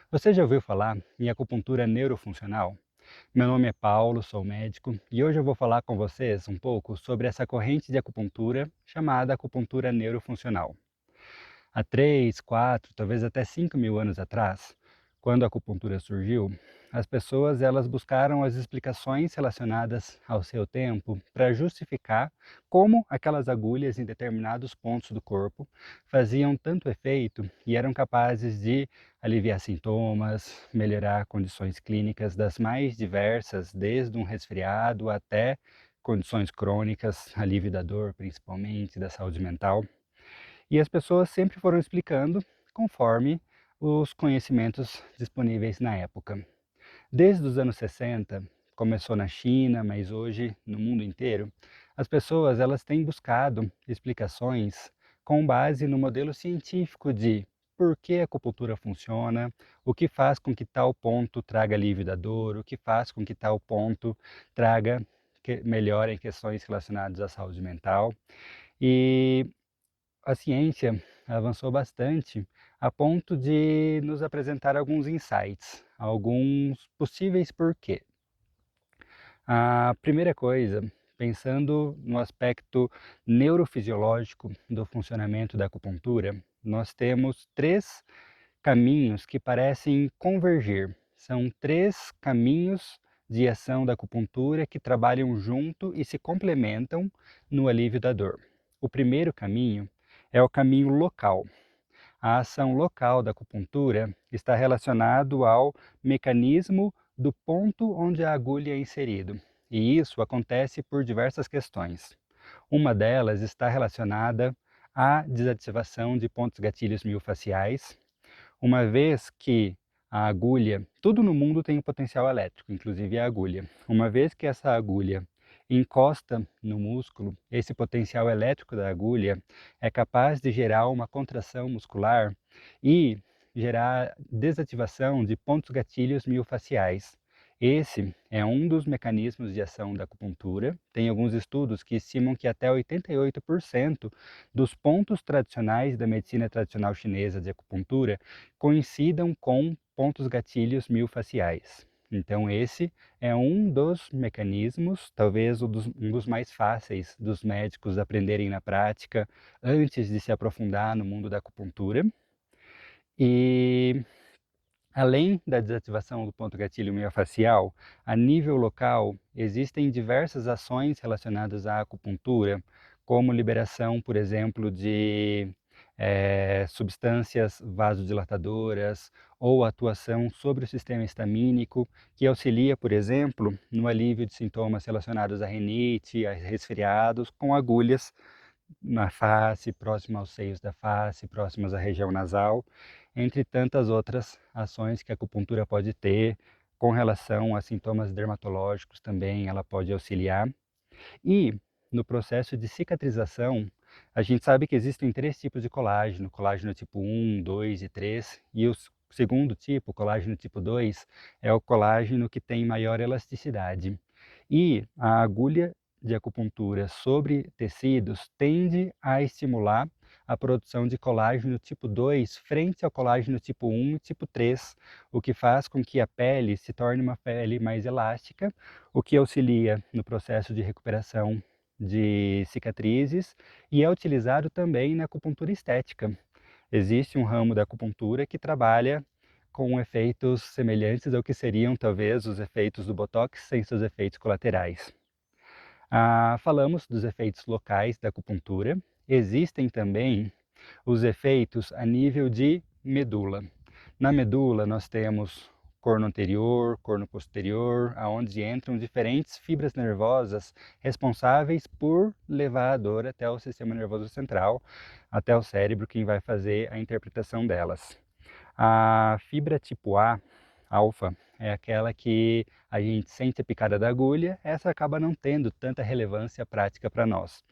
Você já ouviu falar em acupuntura neurofuncional? Meu nome é Paulo, sou médico e hoje eu vou falar com vocês um pouco sobre essa corrente de acupuntura chamada acupuntura neurofuncional. Há 3, 4, talvez até 5 mil anos atrás, quando a acupuntura surgiu, as pessoas elas buscaram as explicações relacionadas ao seu tempo para justificar como aquelas agulhas em determinados pontos do corpo faziam tanto efeito e eram capazes de aliviar sintomas, melhorar condições clínicas das mais diversas, desde um resfriado até condições crônicas, alívio da dor, principalmente da saúde mental. E as pessoas sempre foram explicando conforme os conhecimentos disponíveis na época. Desde os anos 60, começou na China, mas hoje no mundo inteiro, as pessoas elas têm buscado explicações com base no modelo científico de por que a acupuntura funciona, o que faz com que tal ponto traga alívio da dor, o que faz com que tal ponto traga melhora em questões relacionadas à saúde mental. E a ciência avançou bastante a ponto de nos apresentar alguns insights, alguns possíveis porquê. A primeira coisa, pensando no aspecto neurofisiológico do funcionamento da acupuntura, nós temos três caminhos que parecem convergir. São três caminhos de ação da acupuntura que trabalham junto e se complementam no alívio da dor. O primeiro caminho é o caminho local. A ação local da acupuntura está relacionado ao mecanismo do ponto onde a agulha é inserido. E isso acontece por diversas questões. Uma delas está relacionada à desativação de pontos gatilhos miofasciais, uma vez que a agulha, tudo no mundo tem um potencial elétrico, inclusive a agulha. Uma vez que essa agulha encosta no músculo, esse potencial elétrico da agulha é capaz de gerar uma contração muscular e gerar desativação de pontos gatilhos miofasciais. Esse é um dos mecanismos de ação da acupuntura. Tem alguns estudos que estimam que até 88% dos pontos tradicionais da medicina tradicional chinesa de acupuntura coincidam com pontos gatilhos miofasciais. Então esse é um dos mecanismos, talvez um dos mais fáceis dos médicos aprenderem na prática antes de se aprofundar no mundo da acupuntura. E além da desativação do ponto gatilho miofascial, a nível local existem diversas ações relacionadas à acupuntura, como liberação, por exemplo, de substâncias vasodilatadoras ou atuação sobre o sistema estamínico, que auxilia, por exemplo, no alívio de sintomas relacionados à rinite, a resfriados, com agulhas na face, próximo aos seios da face, próximas à região nasal, entre tantas outras ações que a acupuntura pode ter com relação a sintomas dermatológicos também, ela pode auxiliar. E no processo de cicatrização, a gente sabe que existem três tipos de colágeno, colágeno tipo 1, 2 e 3, e o segundo tipo, colágeno tipo 2, é o colágeno que tem maior elasticidade. E a agulha de acupuntura sobre tecidos tende a estimular a produção de colágeno tipo 2 frente ao colágeno tipo 1 e tipo 3, o que faz com que a pele se torne uma pele mais elástica, o que auxilia no processo de recuperação de cicatrizes e é utilizado também na acupuntura estética. Existe um ramo da acupuntura que trabalha com efeitos semelhantes ao que seriam talvez os efeitos do Botox sem seus efeitos colaterais. Falamos dos efeitos locais da acupuntura. Existem também os efeitos a nível de medula. Na medula nós temos corno anterior, corno posterior, aonde entram diferentes fibras nervosas responsáveis por levar a dor até o sistema nervoso central, até o cérebro, quem vai fazer a interpretação delas. A fibra tipo A, alfa, é aquela que a gente sente a picada da agulha, essa acaba não tendo tanta relevância prática para nós.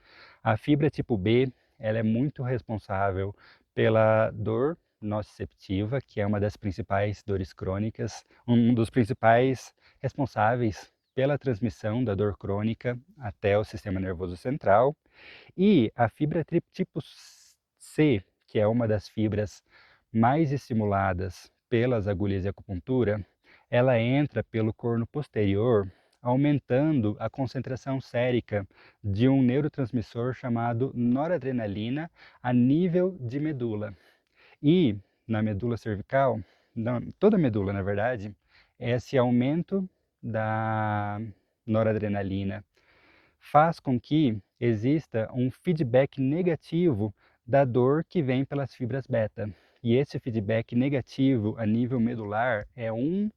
A fibra tipo B, ela é muito responsável pela dor nociceptiva, que é uma das principais dores crônicas, um dos principais responsáveis pela transmissão da dor crônica até o sistema nervoso central. E a fibra tipo C, que é uma das fibras mais estimuladas pelas agulhas de acupuntura, ela entra pelo corno posterior, aumentando a concentração sérica de um neurotransmissor chamado noradrenalina a nível de medula. E na medula cervical, toda a medula, na verdade, esse aumento da noradrenalina faz com que exista um feedback negativo da dor que vem pelas fibras beta. E esse feedback negativo a nível medular é um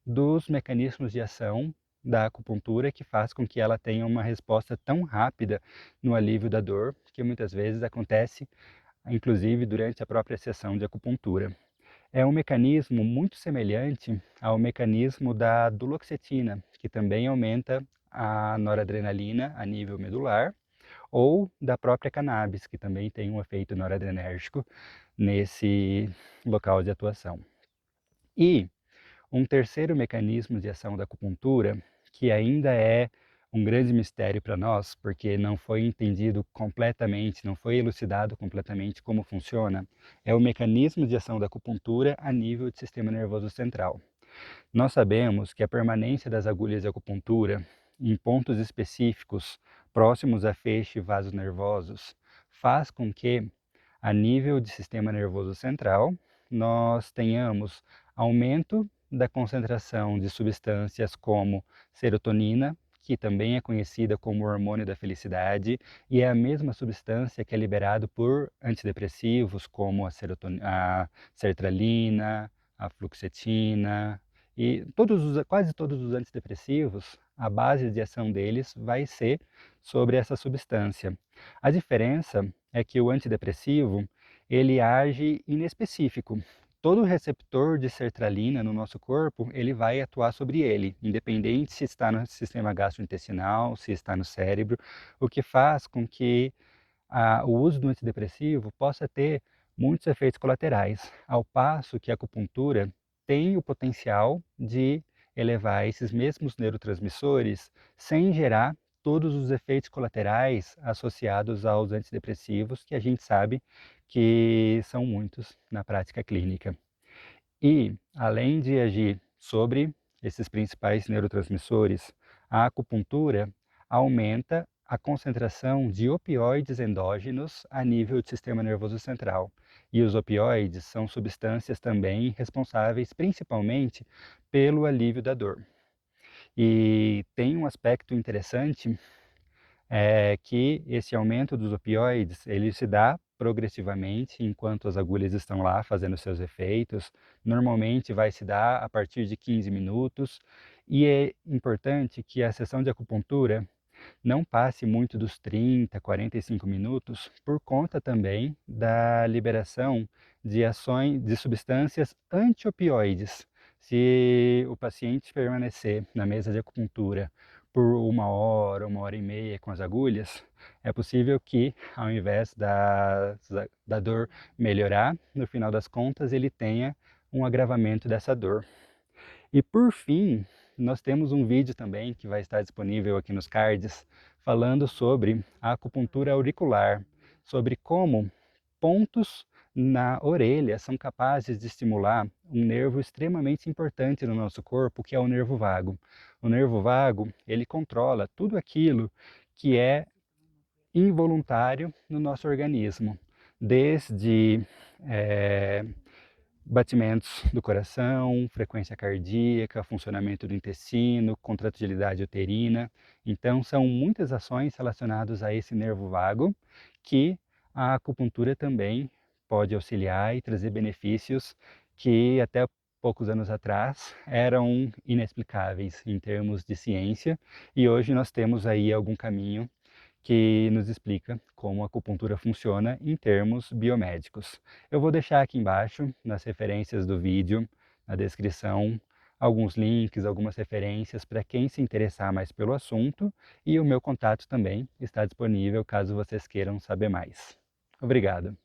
dos mecanismos de ação da acupuntura que faz com que ela tenha uma resposta tão rápida no alívio da dor, que muitas vezes acontece, inclusive, durante a própria sessão de acupuntura. É um mecanismo muito semelhante ao mecanismo da duloxetina, que também aumenta a noradrenalina a nível medular, ou da própria cannabis, que também tem um efeito noradrenérgico nesse local de atuação. E um terceiro mecanismo de ação da acupuntura, que ainda é um grande mistério para nós, porque não foi entendido completamente, não foi elucidado completamente como funciona, é o mecanismo de ação da acupuntura a nível do sistema nervoso central. Nós sabemos que a permanência das agulhas de acupuntura em pontos específicos próximos a feixes e vasos nervosos faz com que, a nível de sistema nervoso central, nós tenhamos aumento da concentração de substâncias como serotonina, que também é conhecida como hormônio da felicidade, e é a mesma substância que é liberada por antidepressivos como a sertralina, a fluoxetina, e quase todos os antidepressivos, a base de ação deles vai ser sobre essa substância. A diferença é que o antidepressivo, ele age inespecífico. Todo receptor de sertralina no nosso corpo, ele vai atuar sobre ele, independente se está no sistema gastrointestinal, se está no cérebro, o que faz com que o uso do antidepressivo possa ter muitos efeitos colaterais, ao passo que a acupuntura tem o potencial de elevar esses mesmos neurotransmissores sem gerar todos os efeitos colaterais associados aos antidepressivos, que a gente sabe que são muitos na prática clínica. E, além de agir sobre esses principais neurotransmissores, a acupuntura aumenta a concentração de opioides endógenos a nível do sistema nervoso central. E os opioides são substâncias também responsáveis principalmente pelo alívio da dor. E tem um aspecto interessante, é que esse aumento dos opioides, ele se dá progressivamente enquanto as agulhas estão lá fazendo seus efeitos. Normalmente vai se dar a partir de 15 minutos e é importante que a sessão de acupuntura não passe muito dos 30, 45 minutos, por conta também da liberação de ações de substâncias anti-opioides. Se o paciente permanecer na mesa de acupuntura por 1 hora e meia com as agulhas, é possível que, ao invés da dor melhorar, no final das contas ele tenha um agravamento dessa dor. E por fim, nós temos um vídeo também que vai estar disponível aqui nos cards, falando sobre a acupuntura auricular, sobre como pontos na orelha são capazes de estimular um nervo extremamente importante no nosso corpo, que é o nervo vago. O nervo vago, ele controla tudo aquilo que é involuntário no nosso organismo, desde batimentos do coração, frequência cardíaca, funcionamento do intestino, contratilidade uterina. Então, são muitas ações relacionadas a esse nervo vago que a acupuntura também pode auxiliar e trazer benefícios que até poucos anos atrás eram inexplicáveis em termos de ciência, e hoje nós temos aí algum caminho que nos explica como a acupuntura funciona em termos biomédicos. Eu vou deixar aqui embaixo, nas referências do vídeo, na descrição, alguns links, algumas referências para quem se interessar mais pelo assunto, e o meu contato também está disponível caso vocês queiram saber mais. Obrigado!